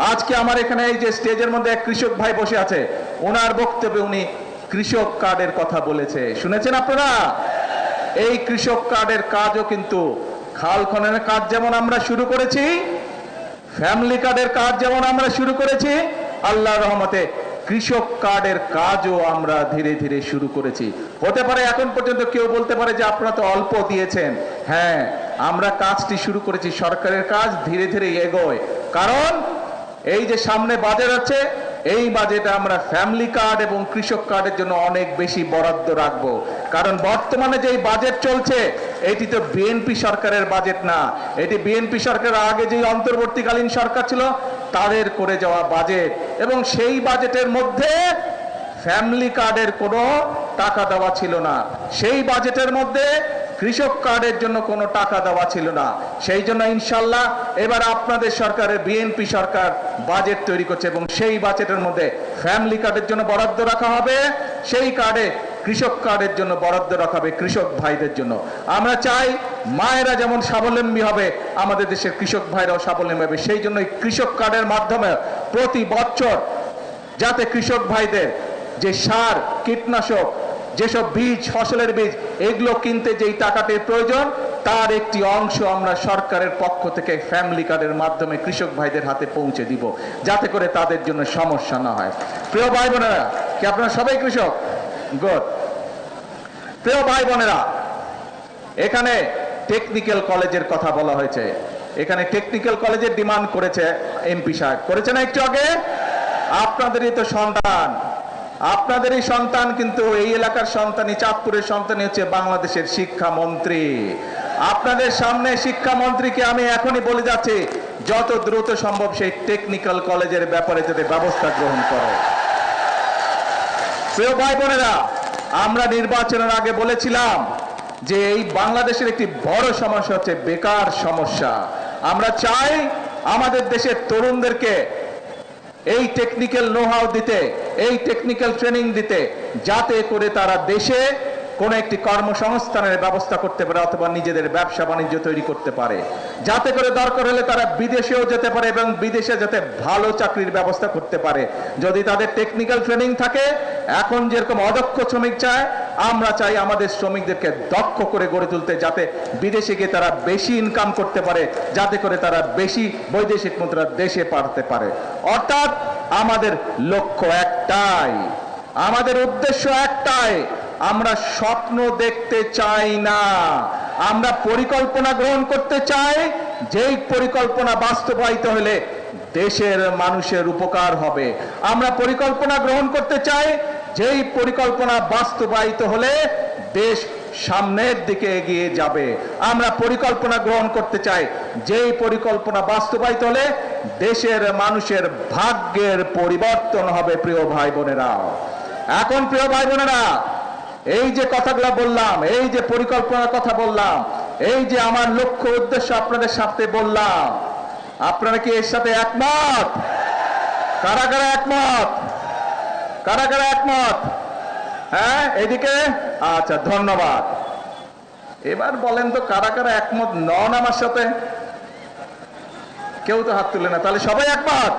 আজকে আমার এখানে এই যে স্টেজের মধ্যে এক কৃষক ভাই বসে আছে, ওনার বক্তব্যে উনি কৃষক কার্ডের কথা বলেছে, শুনেছেন আপনারা? এই কৃষক কার্ডের কাজও কিন্তু খাল খননের কাজ যেমন আমরা শুরু করেছি, ফ্যামিলি কার্ডের কাজ যেমন আমরা শুরু করেছি, আল্লাহর রহমতে কৃষক কার্ডের কাজও আমরা ধীরে ধীরে শুরু করেছি। হতে পারে এখন পর্যন্ত কেউ বলতে পারে যে আপনারা তো অল্প দিয়েছেন। হ্যাঁ, আমরা কাজটি শুরু করেছি, সরকারের কাজ ধীরে ধীরে এগোয়। কারণ এই যে সামনে বাজেট আছে, এই বাজেটে আমরা ফ্যামিলি কার্ড এবং কৃষক কার্ডের জন্য অনেক বেশি বরাদ্দ রাখবো। কারণ বর্তমানে যে বাজেট চলছে, এটি তো বিএনপি সরকারের বাজেট না, এটি বিএনপি সরকারের আগে যে অন্তর্বর্তীকালীন সরকার ছিল তাদের করে যাওয়া বাজেট, এবং সেই বাজেটের মধ্যে ফ্যামিলি কার্ডের কোনো টাকা দেওয়া ছিল না, সেই বাজেটের মধ্যে কৃষক কার্ডের জন্য কোনো টাকা দেওয়া ছিল না। সেই জন্য ইনশাল্লাহ এবার আপনাদের সরকারের বিএনপি সরকার বাজেট তৈরি করছে এবং সেই বাজেটের মধ্যে ফ্যামিলি কার্ডের জন্য বরাদ্দ রাখা হবে, সেই কার্ডে কৃষক কার্ডের জন্য বরাদ্দ রাখা হবে কৃষক ভাইদের জন্য। আমরা চাই মায়েরা যেমন স্বাবলম্বী হবে, আমাদের দেশের কৃষক ভাইরাও স্বাবলম্বী হবে। সেই জন্য কৃষক কার্ডের মাধ্যমে প্রতি বছর যাতে কৃষক ভাইদের যে সার, কীটনাশক, যেসব বীজ, ফসলের বীজ, এগুলো কিনতে যেই টাকাটির প্রয়োজন, তার একটি অংশ আমরা সরকারের পক্ষ থেকে ফ্যামিলি কার্ডের মাধ্যমে কৃষক ভাইদের হাতে পৌঁছে দিব, যাতে করে তাদের জন্য সমস্যা না হয়। প্রিয় ভাই বোনেরা, কি আপনারা সবাই কৃষক? গুড। প্রিয় ভাই বোনেরা, এখানে টেকনিক্যাল কলেজের কথা বলা হয়েছে। এখানে টেকনিক্যাল কলেজের ডিমান্ড করেছে এমপি সাহেব, করেছে না একটু আগে? আপনাদেরই তো সন্তান, আপনাদেরই সন্তান, কিন্তু এই এলাকার সন্তানই, চাঁদপুরের সন্তানই হচ্ছে বাংলাদেশের শিক্ষামন্ত্রী। আপনাদের সামনে শিক্ষামন্ত্রীকে আমি এখনই বলে যাচ্ছি, যত দ্রুত সম্ভব সেই টেকনিক্যাল কলেজের ব্যাপারে যাতে ব্যবস্থা গ্রহণ করে। প্রিয় ভাই বোনেরা, আমরা নির্বাচনের আগে বলেছিলাম যে এই বাংলাদেশের একটি বড় সমস্যা হচ্ছে বেকার সমস্যা। আমরা চাই আমাদের দেশের তরুণদেরকে এই টেকনিক্যাল নো-হাউ দিতে, এই টেকনিক্যাল ট্রেনিং দিতে, যাতে করে তারা দেশে কোনো একটি কর্মসংস্থানের ব্যবস্থা করতে পারে অথবা নিজেদের ব্যবসা বাণিজ্য তৈরি করতে পারে, যাতে করে দরকার হলে তারা বিদেশেও যেতে পারে এবং বিদেশে যাতে ভালো চাকরির ব্যবস্থা করতে পারে যদি তাদের টেকনিক্যাল ট্রেনিং থাকে। এখন যেরকম অদক্ষ শ্রমিক চায়, আমরা চাই আমাদের শ্রমিকদেরকে দক্ষ করে গড়ে তুলতে, যাতে বিদেশে গিয়ে তারা বেশি ইনকাম করতে পারে, যাতে করে তারা বেশি বৈদেশিক মুদ্রা দেশে পাঠাতে পারে। অর্থাৎ আমাদের লক্ষ্য একটাই, আমাদের উদ্দেশ্য একটাই, আমরা স্বপ্ন দেখতে চাই না, আমরা পরিকল্পনা গ্রহণ করতে চাই, যেই পরিকল্পনা বাস্তবায়িত হলে দেশের মানুষের উপকার হবে। আমরা পরিকল্পনা গ্রহণ করতে চাই, যেই পরিকল্পনা বাস্তবায়িত হলে দেশ সামনের দিকে এগিয়ে যাবে। আমরা পরিকল্পনা গ্রহণ করতে চাই, যেই পরিকল্পনা বাস্তবায়িত হলে দেশের মানুষের ভাগ্যের পরিবর্তন হবে। প্রিয় ভাই বোনেরা, এখন প্রিয় ভাই বোনেরা, এই যে কথাগুলো বললাম, এই যে পরিকল্পনার কথা বললাম, এই যে আমার লক্ষ্য উদ্দেশ্য আপনাদের সাথে বললাম, আপনারা কি এর সাথে একমত? কারা কারা একমত? কারা কারা একমত? হ্যাঁ, এদিকে? আচ্ছা, ধন্যবাদ। এবার বলেন তো কারা কারা একমত নন আমার সাথে? কেউ তো হাত তুলে না, তাহলে সবাই একমত?